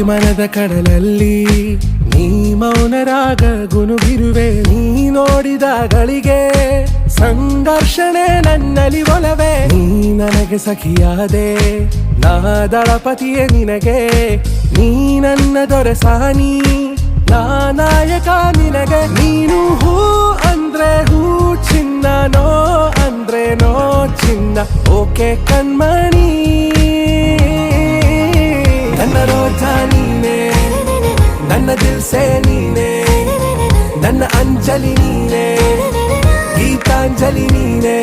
ಮನದ ಕಡಲಲ್ಲಿ ನೀ ಮೌನರಾಗ ಗುನುಗಿರುವೆ. ನೀ ನೋಡಿದಗಳಿಗೆ ಸಂಘರ್ಷಣೆ ನನ್ನಲ್ಲಿ ಒಲವೇ. ನೀ ನನಗೆ ಸಖಿಯಾದೆ, ನಾ ದಳಪತಿಯೇ ನಿನಗೆ. ನೀ ನನ್ನ ದೊರೆಸಾನಿ, ನಾ ನಾಯಕ ನಿನಗೆ. ನೀನು ಹೂ ಅಂದ್ರೆ ಹೂ ಚಿನ್ನ, ನೋ ಅಂದ್ರೆ ನೋ ಚಿನ್ನ. ಓಕೆ ಕಣ್ಮಣಿ, ನನ್ನ ರೋಜಾ ನೀನೆ, ನನ್ನ ದಿಲ್ಸೆ ನೀನೆ, ನನ್ನ ಅಂಜಲಿ ನೀನೆ, ಗೀತಾಂಜಲಿ ನೀನೆ.